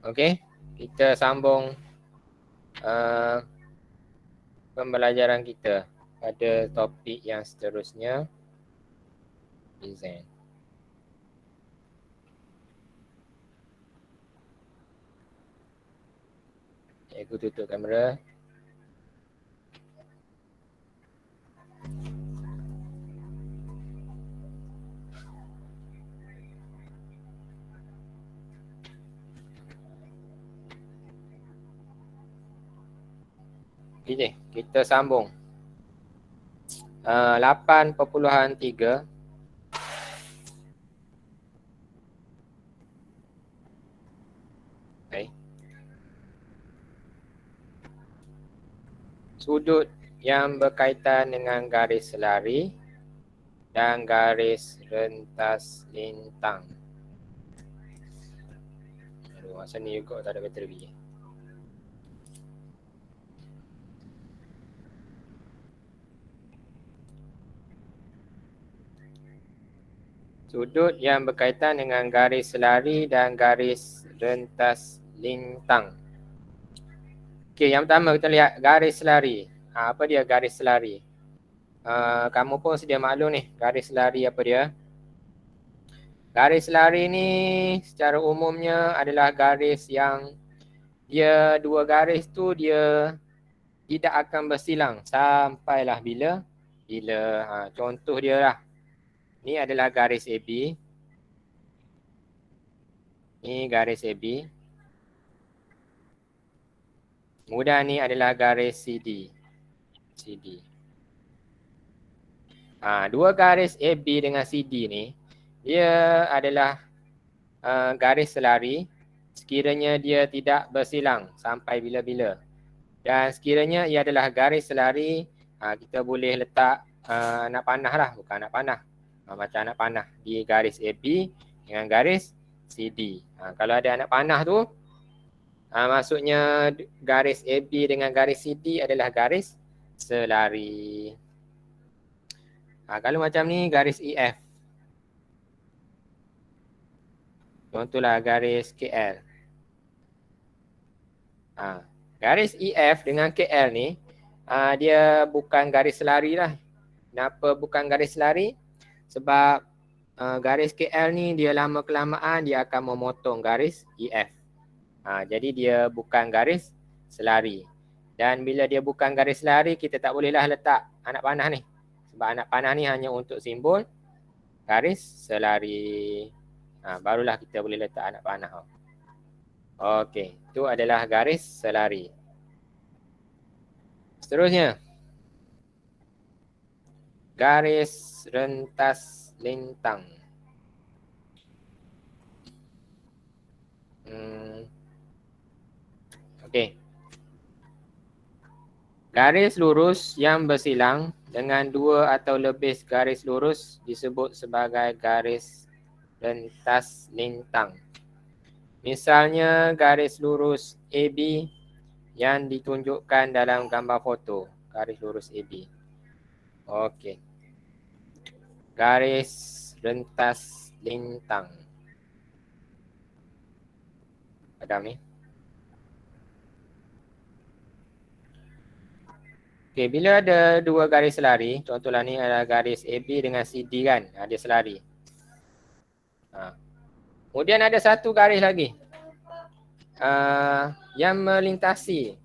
Okey, kita sambung pembelajaran kita pada topik yang seterusnya, design. Aku tutup kamera. Okey, kita sambung. 8.3 sudut yang berkaitan dengan garis selari dan garis rentas lintang. Aduh, masa ni juga tak ada bateri. Sudut yang berkaitan dengan garis selari dan garis rentas lintang. Okey, yang pertama kita lihat garis selari. Apa dia garis selari? Kamu pun sedia maklum ni, garis selari apa dia? Garis selari ni secara umumnya adalah garis yang dia dua garis tu dia tidak akan bersilang sampailah bila? Contoh dia lah. Ni adalah garis AB. Ni garis AB. Kemudian ni adalah garis CD. Dua garis AB dengan CD ni dia adalah garis selari sekiranya dia tidak bersilang sampai bila-bila. Dan sekiranya ia adalah garis selari, kita boleh letak anak panah lah, bukan anak panah. Macam anak panah di garis AB dengan garis CD. Kalau ada anak panah tu, maksudnya garis AB dengan garis CD adalah garis selari. Kalau macam ni garis EF. Contohlah garis KL. Garis EF dengan KL ni dia bukan garis selari lah. Kenapa bukan garis selari? Sebab garis KL ni dia lama kelamaan dia akan memotong garis EF. Jadi dia bukan garis selari. Dan bila dia bukan garis selari, kita tak bolehlah letak anak panah ni. Sebab anak panah ni hanya untuk simbol garis selari. Barulah kita boleh letak anak panah. Okey, itu adalah garis selari. Seterusnya, garis rentas lintang. Okey. Garis lurus yang bersilang dengan dua atau lebih garis lurus disebut sebagai garis rentas lintang. Misalnya garis lurus AB yang ditunjukkan dalam gambar foto. Garis lurus AB. Okey. Garis rentas lintang. Padam ni. Okey, bila ada dua garis selari, contohlah ni adalah garis AB dengan CD kan, dia selari. Kemudian ada satu garis lagi yang melintasi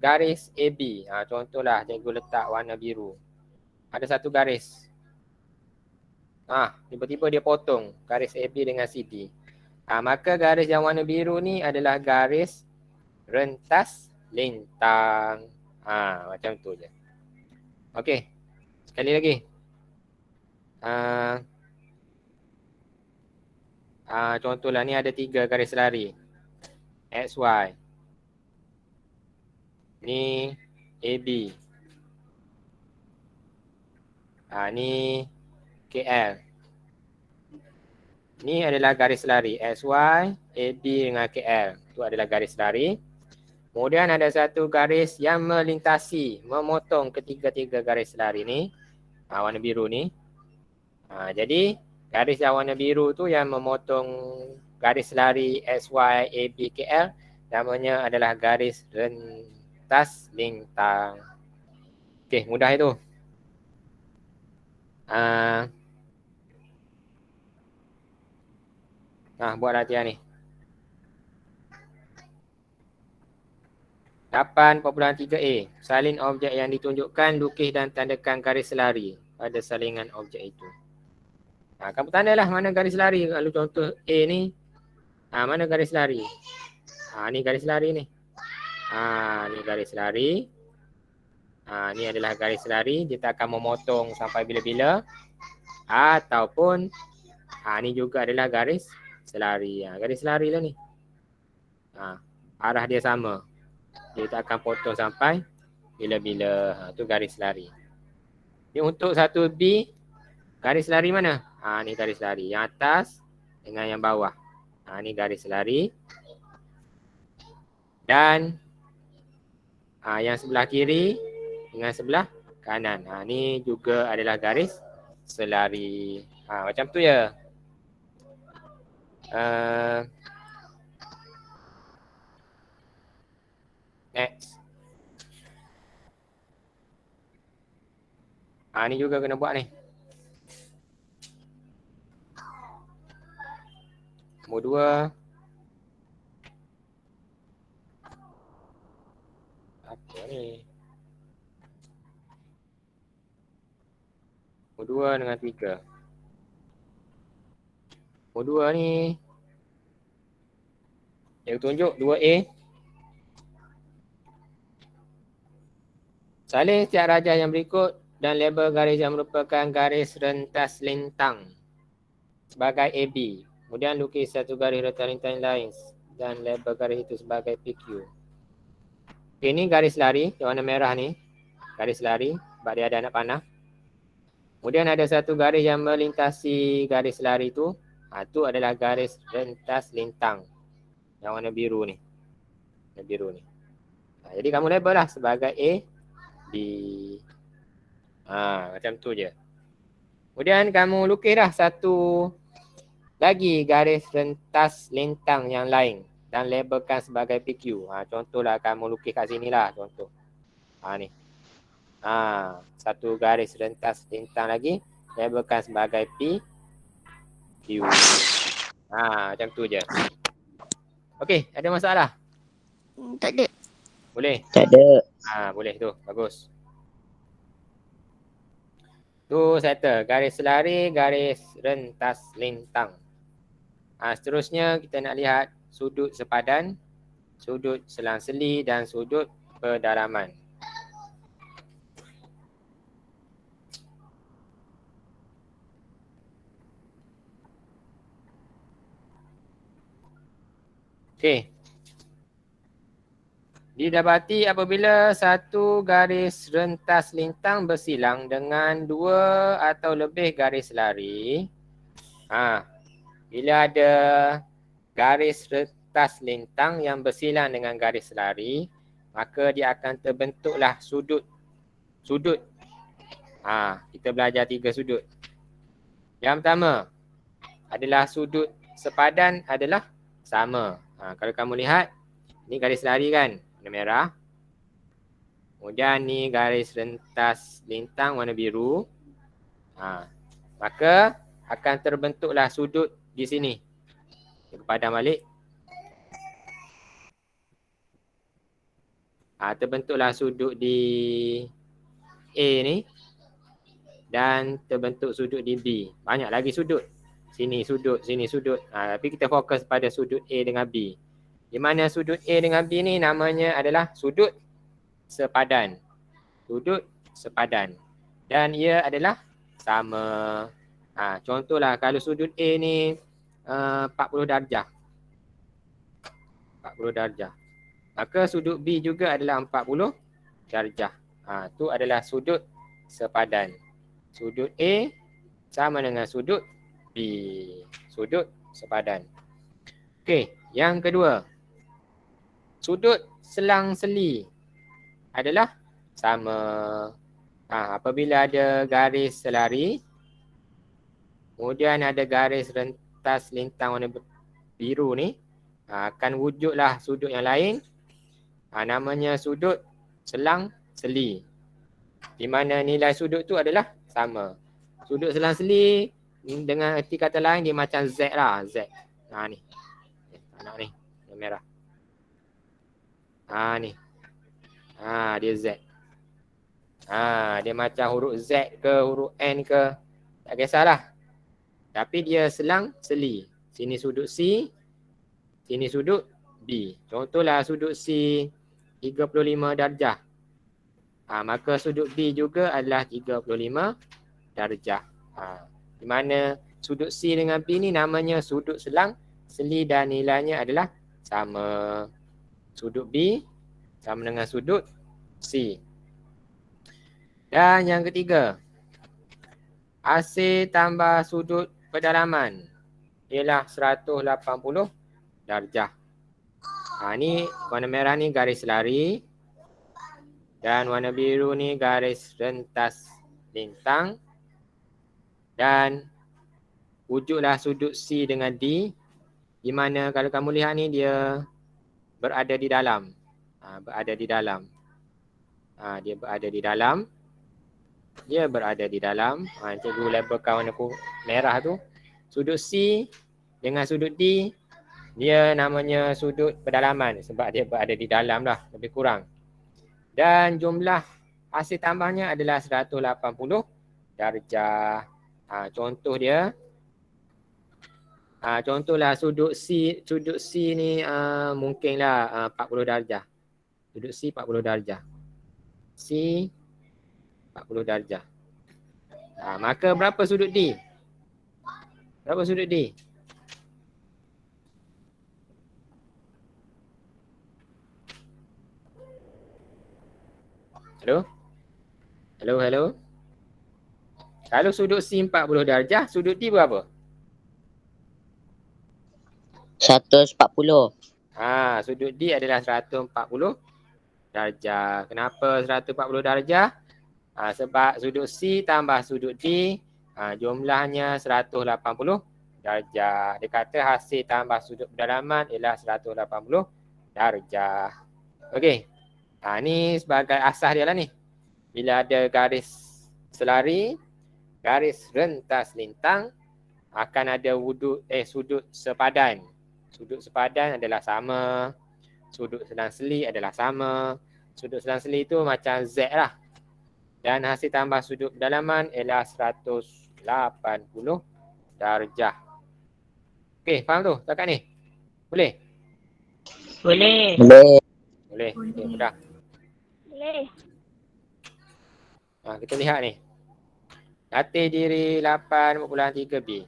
garis AB. Contohlah cikgu letak warna biru. Ada satu garis. Tiba-tiba dia potong garis AB dengan CD. Maka garis yang warna biru ni adalah garis rentas lintang. Macam tu je. Okey. Sekali lagi. Contohlah ni ada 3 garis selari. XY. Ni AB. Ni KL. Ni adalah garis selari. XY, AB dengan KL. Itu adalah garis selari. Kemudian ada satu garis yang melintasi, memotong ketiga-tiga garis selari ni. Warna biru ni. Jadi garis yang warna biru tu yang memotong garis lari XY AB KL, namanya adalah garis rentas lintang. Okey, mudah itu. Buat latihan ni. 8.3a. Salin objek yang ditunjukkan, lukis dan tandakan garis lari pada salingan objek itu. Kamu tandalah mana garis lari. Kalau contoh A ni, mana garis lari? Ni garis lari ni. Ni garis lari. Ni adalah garis lari. Dia tak akan memotong sampai bila-bila. Ataupun ni juga adalah garis selari. Garis selari lah ni. Arah dia sama. Dia tak akan potong sampai bila-bila. Tu garis lari. Ni untuk 1B, garis lari mana? Ni garis lari. Yang atas dengan yang bawah. Ni garis lari. Dan yang sebelah kiri dengan sebelah kanan. Ni juga adalah garis selari. Macam tu ya. Next. Ni juga kena buat ni. Nombor 2. Apa ni? Nombor 2 dengan 3. Nombor 2 ni dia tunjuk 2A. Salin setiap rajah yang berikut dan label garis yang merupakan garis rentas lintang sebagai AB. Kemudian lukis satu garis rentas lintang lain dan label garis itu sebagai PQ. Ini garis lari yang warna merah ni. Garis lari sebab dia ada anak panah. Kemudian ada satu garis yang melintasi garis lari tu. Tu adalah garis rentas lintang yang warna biru ni. Warna biru ni. Jadi kamu label lah sebagai A, B. Macam tu je. Kemudian kamu lukislah satu lagi garis rentas lintang yang lain dan labelkan sebagai PQ. Contohlah kamu lukis kat sini lah contoh. Ni. Satu garis rentas lintang lagi labelkan sebagai PQ. Macam tu je. Okey, ada masalah? Tak ada. Boleh? Tak ada. Boleh tu. Bagus. Tu settle. Garis selari, garis rentas lintang. Seterusnya kita nak lihat sudut sepadan, sudut selang-seli dan sudut pedalaman. Okey. Didapati apabila satu garis rentas lintang bersilang dengan dua atau lebih garis lari. Bila ada garis rentas lintang yang bersilang dengan garis lari, maka dia akan terbentuklah sudut. Kita belajar 3 sudut. Yang pertama adalah sudut sepadan adalah sama. Kalau kamu lihat, ni garis lari kan? Warna merah. Kemudian ni garis rentas lintang warna biru. Maka akan terbentuklah sudut di sini. Kita padam balik. Terbentuklah sudut di A ni. Dan terbentuk sudut di B. Banyak lagi sudut. Sini sudut, sini sudut. Tapi kita fokus pada sudut A dengan B. Di mana sudut A dengan B ni namanya adalah sudut sepadan. Sudut sepadan. Dan ia adalah sama. Contohlah kalau sudut A ni 40 darjah. 40 darjah. Maka sudut B juga adalah 40 darjah. Tu adalah sudut sepadan. Sudut A sama dengan sudut B. Sudut sepadan. Okey, yang kedua. Sudut selang-seli adalah sama. Apabila ada garis selari, kemudian ada garis rentas lintang warna biru ni akan wujudlah sudut yang lain. Namanya sudut selang seli. Di mana nilai sudut tu adalah sama. Sudut selang seli dengan erti kata lain dia macam Z lah. Z. Ni. Anak ni. Yang merah. Ni. Dia Z. Dia macam huruf Z ke huruf N ke. Tak kisahlah. Tapi dia selang seli. Sini sudut C. Sini sudut B. Contohlah sudut C 35 darjah. Maka sudut B juga adalah 35 darjah. Di mana sudut C dengan B ni namanya sudut selang seli dan nilainya adalah sama. Sudut B sama dengan sudut C. Dan yang ketiga, AC tambah sudut pedalaman ialah 180 darjah. Ni warna merah ni garis lari. Dan warna biru ni garis rentas lintang. Dan wujudlah sudut C dengan D. Di mana kalau kamu lihat ni dia berada di dalam. Berada di dalam. Dia berada di dalam. Dia berada di dalam. Cikgu labelkan warna merah tu. Sudut C dengan sudut D. Dia namanya sudut pedalaman. Sebab dia berada di dalam lah. Lebih kurang. Dan jumlah hasil tambahnya adalah 180 darjah. Contoh dia. Contohlah sudut C ni mungkinlah 40 darjah. Sudut C 40 darjah. C 40 darjah. Maka berapa sudut D? Berapa sudut D? Hello? Hello? Kalau sudut C 40 darjah, sudut D berapa? 140. Sudut D adalah 140 darjah. Kenapa 140 darjah? Sebab sudut C tambah sudut D jumlahnya 180 darjah. Dia kata hasil tambah sudut pedalaman ialah 180 darjah. Okey. Ni sebagai asas dia lah ni. Bila ada garis selari, garis rentas lintang, akan ada sudut sepadan. Sudut sepadan adalah sama. Sudut selang seli adalah sama. Sudut selang seli tu macam Z lah. Dan hasil tambah sudut pedalaman ialah 180 darjah. Okey, faham tu setakat ni? Boleh? Boleh. Okey, mudah. Boleh. Kita lihat ni. Latih diri 8.3b.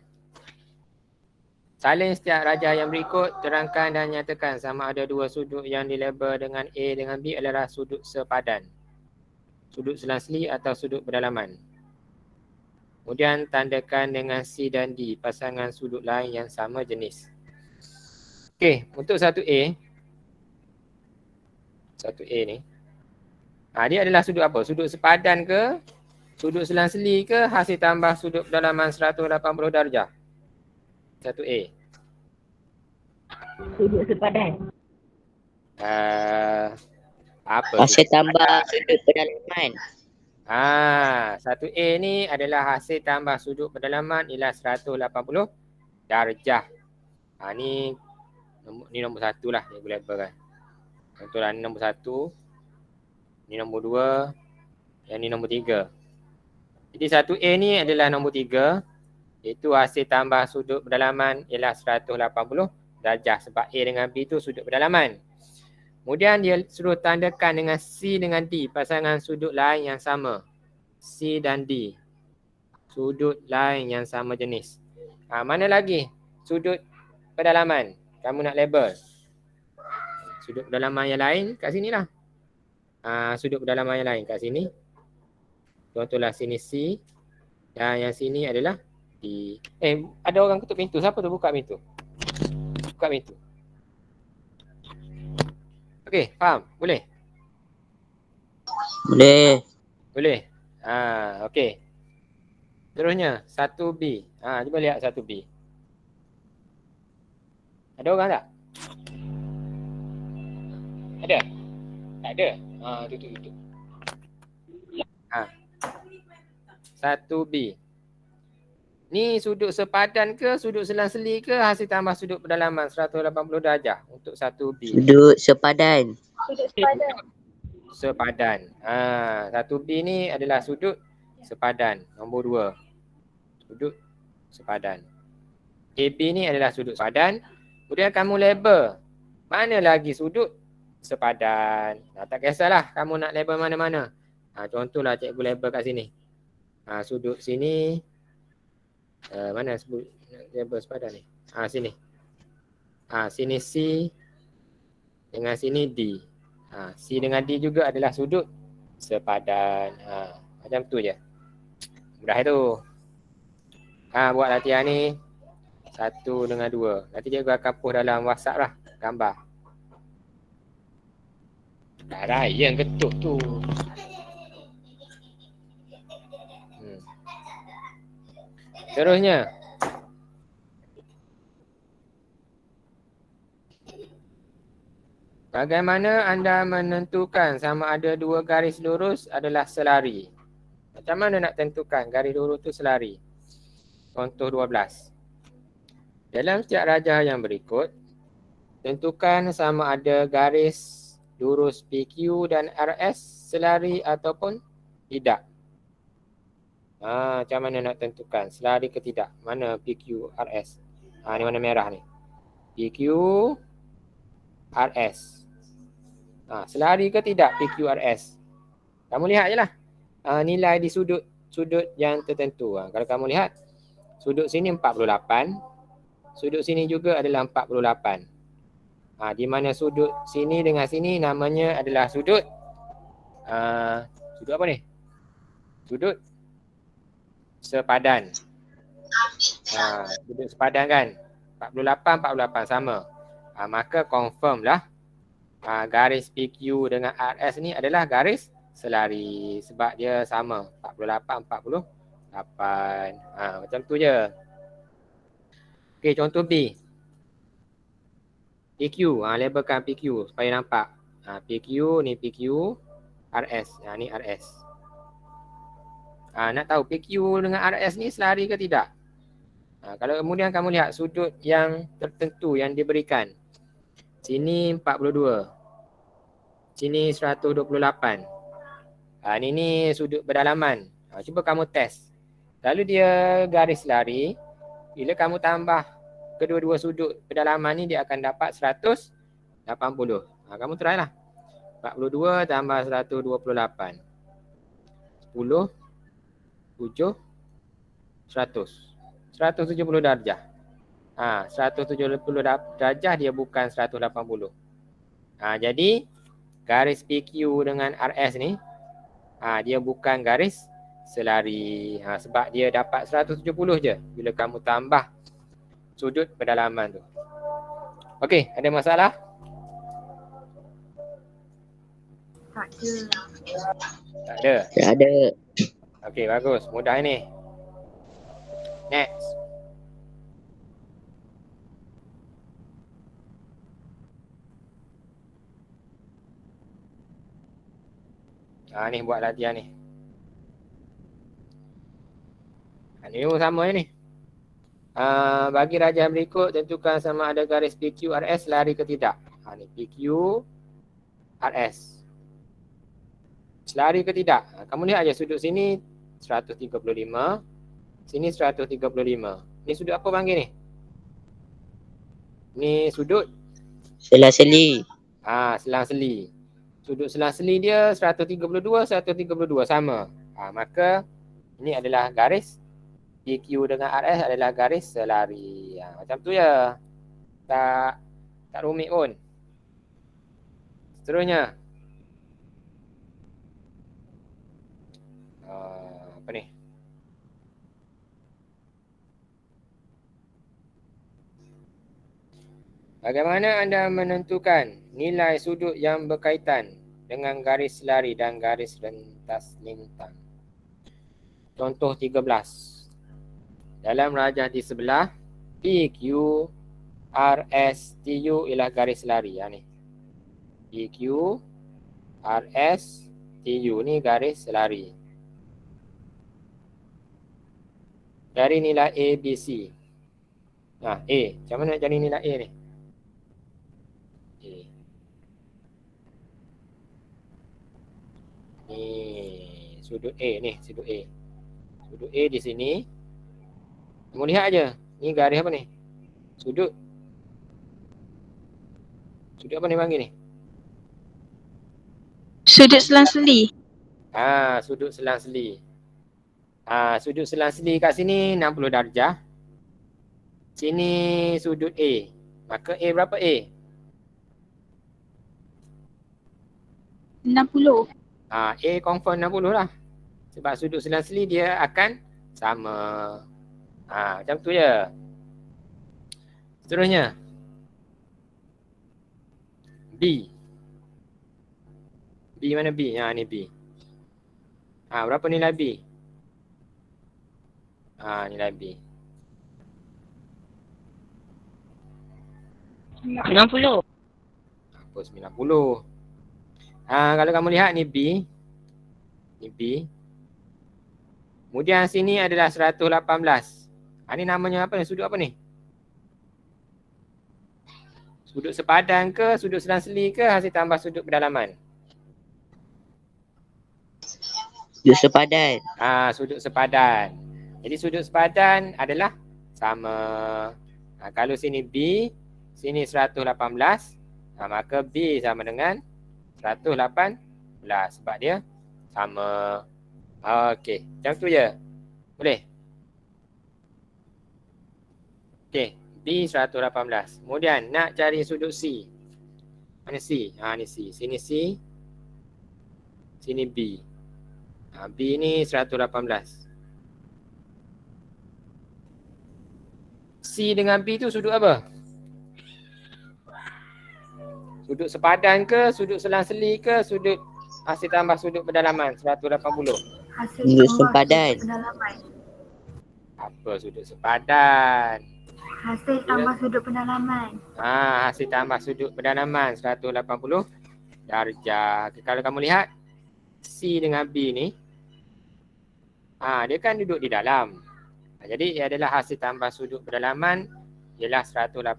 Salin setiap rajah yang berikut, terangkan dan nyatakan sama ada dua sudut yang dilabel dengan A dengan B adalah sudut sepadan, sudut selang seli atau sudut pedalaman. Kemudian tandakan dengan C dan D pasangan sudut lain yang sama jenis. Okey, untuk 1A. 1A ni. Dia adalah sudut apa? Sudut sepadan ke? Sudut selang seli ke? Hasil tambah sudut pedalaman 180 darjah. 1A. Sudut sepadan. Apa? Hasil tambah sudut pedalaman. 1A ni adalah hasil tambah sudut pedalaman ialah 180 darjah. Ni nombor 1 lah yang boleh labelkan. Contohlah ni nombor 1. Ni nombor 2. Yang ni nombor 3. Jadi 1A ni adalah nombor 3. Itu hasil tambah sudut pedalaman ialah 180 darjah. Sebab A dengan B tu sudut pedalaman. Kemudian dia suruh tandakan dengan C dengan D pasangan sudut lain yang sama. C dan D. Sudut lain yang sama jenis. Mana lagi sudut pedalaman? Kamu nak label. Sudut pedalaman yang lain kat sini lah. Sudut pedalaman yang lain kat sini. Contohlah sini C. Dan yang sini adalah D. Ada orang ketuk pintu. Siapa tu buka pintu? Buka pintu. Okey, faham? Boleh? Boleh. Boleh. Okey. Terusnya 1B. Cuba lihat 1B. Ada orang tak? Ada? Tak ada? Tutup. 1B. Ni sudut sepadan ke sudut selang-seli ke hasil tambah sudut pedalaman 180 darjah untuk 1B. Sudut sepadan. Sudut sepadan. Sepadan. 1B ni adalah sudut sepadan. Nombor 2. Sudut sepadan. AB ni adalah sudut sepadan. Kemudian kamu label. Mana lagi sudut sepadan. Tak kisahlah kamu nak label mana-mana. Contohlah cikgu label kat sini. Sudut sini. Mana sebut label sepadan ni? Sini. Sini C dengan sini D. C dengan D juga adalah sudut sepadan. Macam tu je. Mudah tu. Buat latihan ni 1 dengan 2. Nanti cikgu akan post dalam WhatsApp lah gambar. Dah Ryan ketuk tu. Terusnya. Bagaimana anda menentukan sama ada dua garis lurus adalah selari? Macam mana nak tentukan garis lurus tu selari? Contoh 12. Dalam setiap rajah yang berikut, tentukan sama ada garis lurus PQ dan RS selari ataupun tidak. Macam mana nak tentukan selari ke tidak? Mana PQ, RS? Ni warna merah ni. PQ, RS. Selari ke tidak PQ, RS? Kamu lihat je lah. Nilai di sudut yang tertentu. Kalau kamu lihat, sudut sini 48. Sudut sini juga adalah 48. Di mana sudut sini dengan sini namanya adalah sudut sudut apa ni? Sudut sepadan. Sudut sepadan kan? 48 sama. Maka confirm lah garis PQ dengan RS ni adalah garis selari sebab dia sama 48. Macam tu je. Okey, contoh B. PQ, labelkan PQ supaya nampak. PQ ni PQ, RS. Ni RS. Nak tahu PQ dengan RS ni selari ke tidak? Kalau kemudian kamu lihat sudut yang tertentu yang diberikan. Sini 42. Sini 128. Ni sudut berdalaman. Cuba kamu test. Kalau dia garis selari, bila kamu tambah kedua-dua sudut pedalaman ni dia akan dapat 180. Kamu try lah. 42 tambah 128. 10, 7, 100. 170 darjah. 170 darjah dia bukan 180. Jadi garis PQ dengan RS ni dia bukan garis selari. Sebab dia dapat 170 je bila kamu tambah sudut pedalaman tu. Okey, ada masalah? Tak ada. Tak ada. Tak ada. Okey, bagus. Mudah ni. Next. Ni buat latihan ni. Ni pun sama ni. Bagi rajah berikut, tentukan sama ada garis PQ, RS lari ke tidak. Ni PQ, RS. Selari ke tidak? Kamu lihat aja sudut sini 135. Sini 135. Ni sudut apa panggil ni? Ni sudut Selang-seli. selang-seli. Sudut selang-seli dia 132 sama. Maka ini adalah garis PQ dengan RS adalah garis selari. Macam tu ya. Tak rumit pun. Seterusnya. Apa ni? Bagaimana anda menentukan nilai sudut yang berkaitan dengan garis selari dan garis rentas lintang? Contoh 13. Dalam rajah di sebelah, PQ RSTU ialah garis lari. Ni. PQ, RSTU ni garis lari. Dari nilai A, B, C. A. Macam mana nak cari nilai A ni? A. Ni sudut A ni, sudut A. Sudut A di sini. Kamu lihat aja. Ni garis apa ni? Sudut. Sudut apa ni panggil ni? Sudut selang-seli. Sudut selang-seli. Sudut selang-seli kat sini 60 darjah. Sini sudut A. Maka A berapa A? 60. A confirm 60 lah. Sebab sudut selang-seli dia akan sama. Macam tu je. Seterusnya. B. B mana B? Ni B. Berapa nilai B? Nilai B. 90. Apa 90? Kalau kamu lihat ni B. Ni B. Kemudian sini adalah 118. Ni namanya apa ni? Sudut apa ni? Sudut sepadan ke, sudut selang-seli ke, hasil tambah sudut pendalaman? Sudut sepadan. Sudut sepadan. Jadi sudut sepadan adalah sama. Kalau sini B, sini 118, maka B sama dengan 118 sebab dia sama. Okey, macam tu je. Boleh? Okey, B 118. Kemudian nak cari sudut C. Mana C? Ni C. Sini C. Sini B. B ni 118. C dengan B tu sudut apa? Sudut sepadan ke, sudut selang-seli ke, sudut hasil tambah sudut pendalaman 180? Hasil Sudut tambah sepadan. sudut pendalaman. Apa sudut sepadan? Hasil tambah sudut pendalaman. Hasil tambah sudut pendalaman 180 darjah. Kalau kamu lihat C dengan B ni, dia kan duduk di dalam. Jadi ia adalah hasil tambah sudut pendalaman ialah 180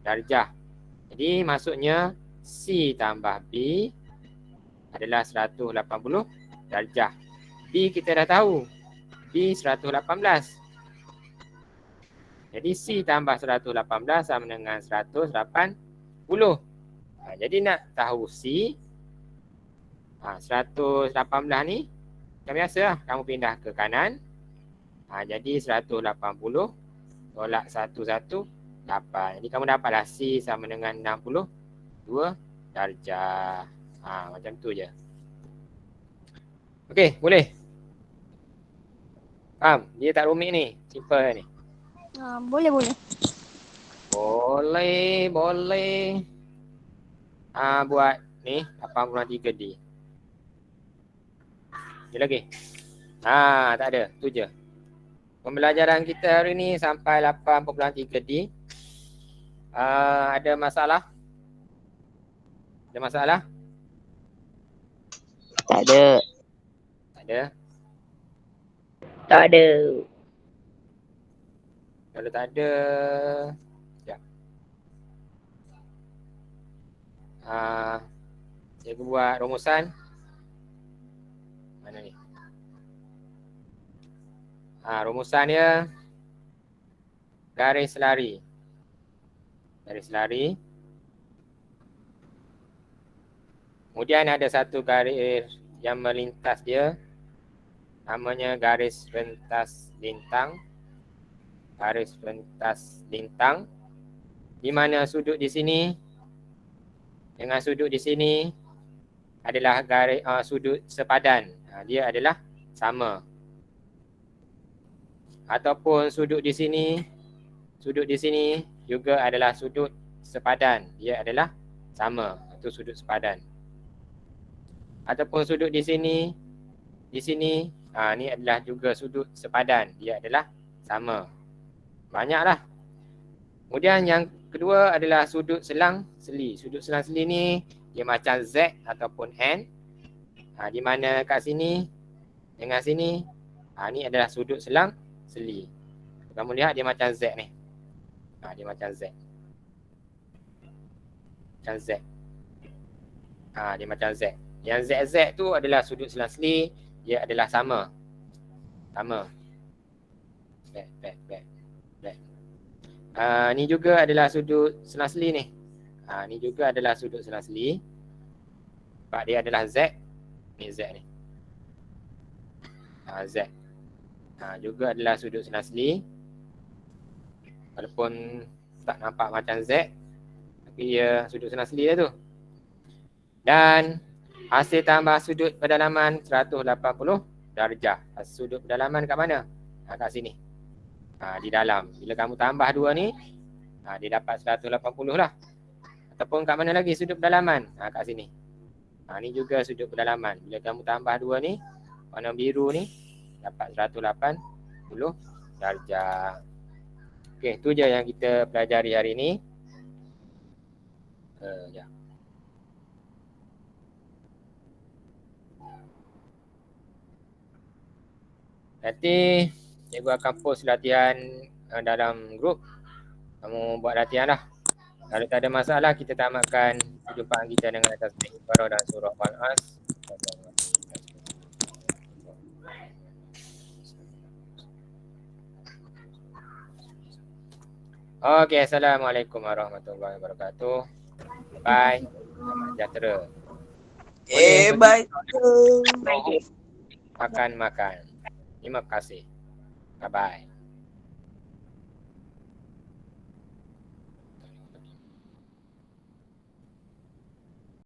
darjah. Jadi maksudnya C tambah B adalah 180 darjah. B kita dah tahu. B 118. Jadi C tambah 118 sama dengan 180. Jadi nak tahu C, 118 ni macam biasa lah. Kamu pindah ke kanan. Jadi 180 tolak 118. Jadi kamu dapatlah C sama dengan 62 darjah. Macam tu je. Okey, boleh? Faham? Dia tak rumit ni. Simple ni. Boleh. Boleh. Buat ni 83D. Ada lagi? Tak ada. Tu je. Pembelajaran kita hari ni sampai 8.3D. Ada masalah? Ada masalah? Tak ada. Tak ada. Tak ada. Kalau tak ada, sekejap. Saya buat rumusan. Mana ni? Rumusan dia garis lari. Garis lari. Kemudian ada satu garis yang melintas dia. Namanya garis rentas lintang. Garis rentas lintang. Di mana sudut di sini dengan sudut di sini adalah garis sudut sepadan. Dia adalah sama. Ataupun sudut di sini juga adalah sudut sepadan. Dia adalah sama. Itu sudut sepadan. Ataupun sudut di sini, ni adalah juga sudut sepadan. Dia adalah sama. Banyaklah. Kemudian yang kedua adalah sudut selang seli. Sudut selang seli ni dia macam Z ataupun N. Di mana kat sini dengan sini, ni adalah sudut selang seli. Kamu lihat dia macam Z ni. Dia macam Z. Macam Z. Dia macam Z. Yang ZZ tu adalah sudut selang seli, dia adalah sama. Sama. Back. Ni juga adalah sudut selang seli ni. Ni juga adalah sudut selang seli. Sebab dia adalah Z. Ni Z ni. Z. Juga adalah sudut selang seli. Walaupun tak nampak macam Z, tapi dia sudut selang seli lah tu. Dan hasil tambah sudut pendalaman 180 darjah. Sudut pendalaman kat mana? Kat sini. Di dalam. Bila kamu tambah dua ni, dia dapat 180 lah. Ataupun kat mana lagi sudut pendalaman? Kat sini. Ni juga sudut pendalaman. Bila kamu tambah dua ni, warna biru ni, dapat 180 darjah. Okey, tu je yang kita pelajari hari ni. Ya. Nanti cikgu akan post latihan dalam grup. Kamu buat latihan lah. Kalau tak ada masalah, kita tamatkan perjumpaan kita dengan tasbih ibadah dan surah Al-As. Okey, Assalamualaikum warahmatullahi wabarakatuh. Bye. Sejahtera. Bye. Makan. Terima kasih. Bye-bye.